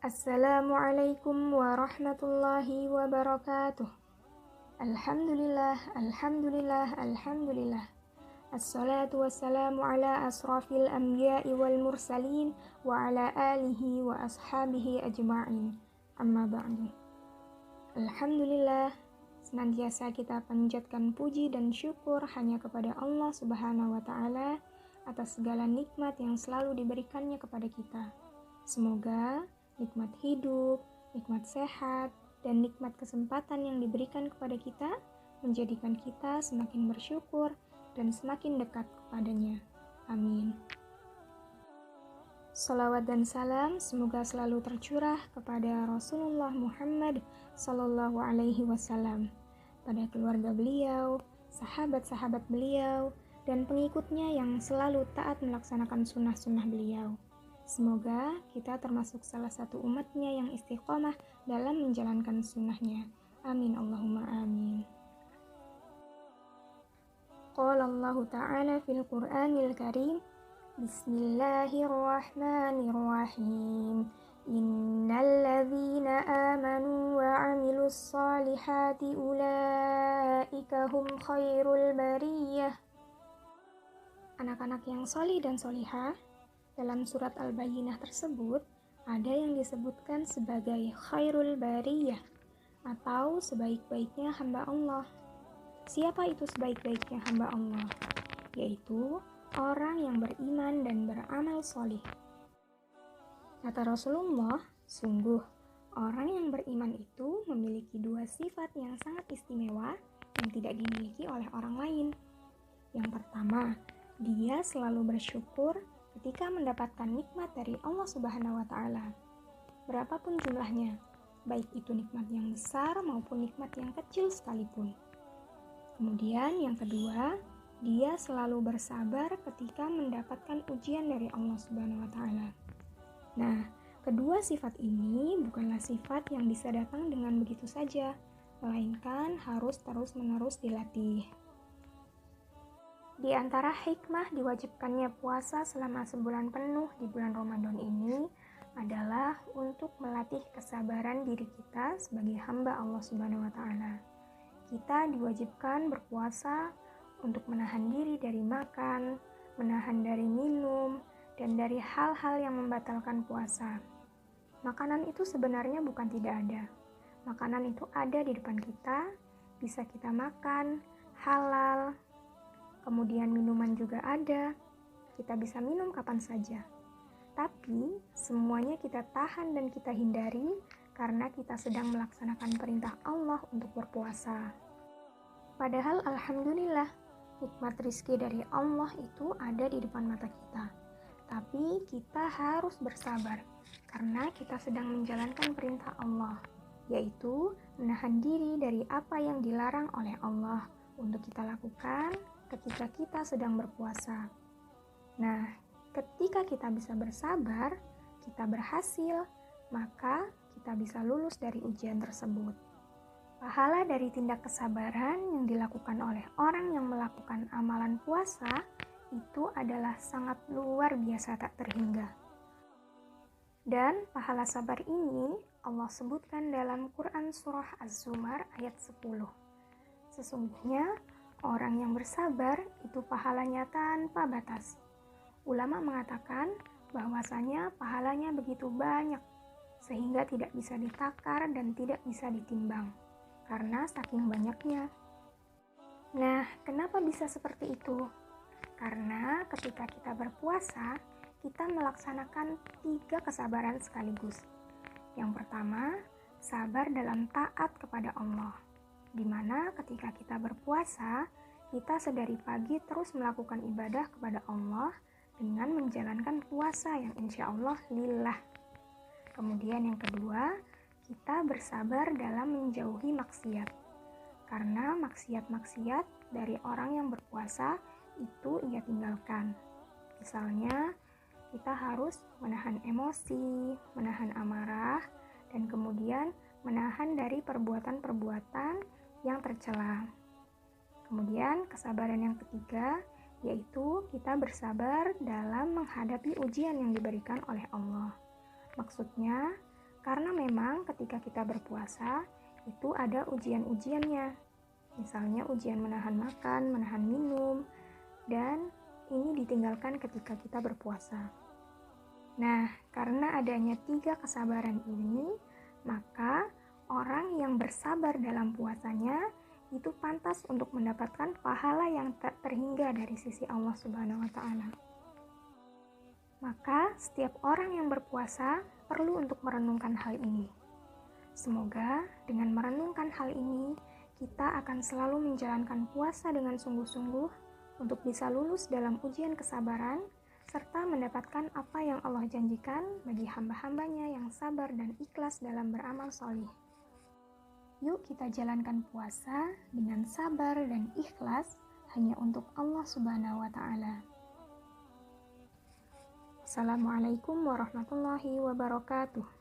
Assalamualaikum warahmatullahi wabarakatuh. Alhamdulillah, alhamdulillah, alhamdulillah. Assalatu wassalamu ala asrafil anbiya'i wal mursalin wa ala alihi wa ashabihi ajma'in. Amma ba'du. Alhamdulillah, senantiasa kita panjatkan puji dan syukur hanya kepada Allah Subhanahu wa Ta'ala atas segala nikmat yang selalu diberikannya kepada kita. Semoga nikmat hidup, nikmat sehat, dan nikmat kesempatan yang diberikan kepada kita menjadikan kita semakin bersyukur dan semakin dekat kepadanya. Amin. Salawat dan salam semoga selalu tercurah kepada Rasulullah Muhammad Sallallahu Alaihi Wasallam, pada keluarga beliau, sahabat-sahabat beliau, dan pengikutnya yang selalu taat melaksanakan sunnah-sunnah beliau. Semoga kita termasuk salah satu umatnya yang istiqomah dalam menjalankan sunnahnya. Amin Allahumma amin. Qala Allah Ta'ala fil Qur'anil Karim, Bismillahirrahmanirrahim. Innal ladzina amanu wa 'amilus solihati ulaika hum khairul bariyah. Anak-anak yang solih dan solihah, dalam surat Al-Bayyinah tersebut ada yang disebutkan sebagai khairul bariyah atau sebaik-baiknya hamba Allah. Siapa itu sebaik-baiknya hamba Allah? Yaitu orang yang beriman dan beramal solih. Kata Rasulullah, sungguh orang yang beriman itu memiliki dua sifat yang sangat istimewa yang tidak dimiliki oleh orang lain. Yang pertama, dia selalu bersyukur ketika mendapatkan nikmat dari Allah Subhanahu wa Ta'ala, berapapun jumlahnya, baik itu nikmat yang besar maupun nikmat yang kecil sekalipun. Kemudian yang kedua, dia selalu bersabar ketika mendapatkan ujian dari Allah Subhanahu wa Ta'ala. Nah, kedua sifat ini bukanlah sifat yang bisa datang dengan begitu saja, melainkan harus terus-menerus dilatih. Di antara hikmah diwajibkannya puasa selama sebulan penuh di bulan Ramadan ini adalah untuk melatih kesabaran diri kita sebagai hamba Allah Subhanahu wa Ta'ala. Kita diwajibkan berpuasa untuk menahan diri dari makan, menahan dari minum, dan dari hal-hal yang membatalkan puasa. Makanan itu sebenarnya bukan tidak ada. Makanan itu ada di depan kita, bisa kita makan, halal. Kemudian minuman juga ada, kita bisa minum kapan saja. Tapi semuanya kita tahan dan kita hindari karena kita sedang melaksanakan perintah Allah untuk berpuasa. Padahal alhamdulillah, nikmat rizki dari Allah itu ada di depan mata kita. Tapi kita harus bersabar karena kita sedang menjalankan perintah Allah, yaitu menahan diri dari apa yang dilarang oleh Allah untuk kita lakukan ketika kita sedang berpuasa. Nah, ketika kita bisa bersabar, kita berhasil, maka kita bisa lulus dari ujian tersebut. Pahala dari tindak kesabaran yang dilakukan oleh orang yang melakukan amalan puasa itu adalah sangat luar biasa tak terhingga. Dan pahala sabar ini Allah sebutkan dalam Quran Surah Az-Zumar ayat 10. Sesungguhnya orang yang bersabar itu pahalanya tanpa batas. Ulama mengatakan bahwasanya pahalanya begitu banyak sehingga tidak bisa ditakar dan tidak bisa ditimbang karena saking banyaknya. Nah, kenapa bisa seperti itu? Karena ketika kita berpuasa, kita melaksanakan 3 kesabaran sekaligus. Yang pertama, sabar dalam taat kepada Allah, di mana ketika kita berpuasa, kita sedari pagi terus melakukan ibadah kepada Allah dengan menjalankan puasa yang insya Allah lillah. Kemudian yang kedua, kita bersabar dalam menjauhi maksiat. Karena maksiat-maksiat dari orang yang berpuasa itu ia tinggalkan. Misalnya, kita harus menahan emosi, menahan amarah, dan kemudian menahan dari perbuatan-perbuatan yang tercela. Kemudian kesabaran yang ketiga yaitu kita bersabar dalam menghadapi ujian yang diberikan oleh Allah. Maksudnya Karena memang ketika kita berpuasa, itu ada ujian-ujiannya. Misalnya ujian menahan makan, menahan minum, dan ini ditinggalkan ketika kita berpuasa. Nah, karena adanya 3 kesabaran ini, maka orang yang bersabar dalam puasanya itu pantas untuk mendapatkan pahala yang tak terhingga dari sisi Allah Subhanahu wa Ta'ala. Maka, setiap orang yang berpuasa perlu untuk merenungkan hal ini. Semoga dengan merenungkan hal ini, kita akan selalu menjalankan puasa dengan sungguh-sungguh untuk bisa lulus dalam ujian kesabaran, serta mendapatkan apa yang Allah janjikan bagi hamba-hambanya yang sabar dan ikhlas dalam beramal sholih. Yuk kita jalankan puasa dengan sabar dan ikhlas hanya untuk Allah Subhanahu wa Ta'ala. Assalamualaikum warahmatullahi wabarakatuh.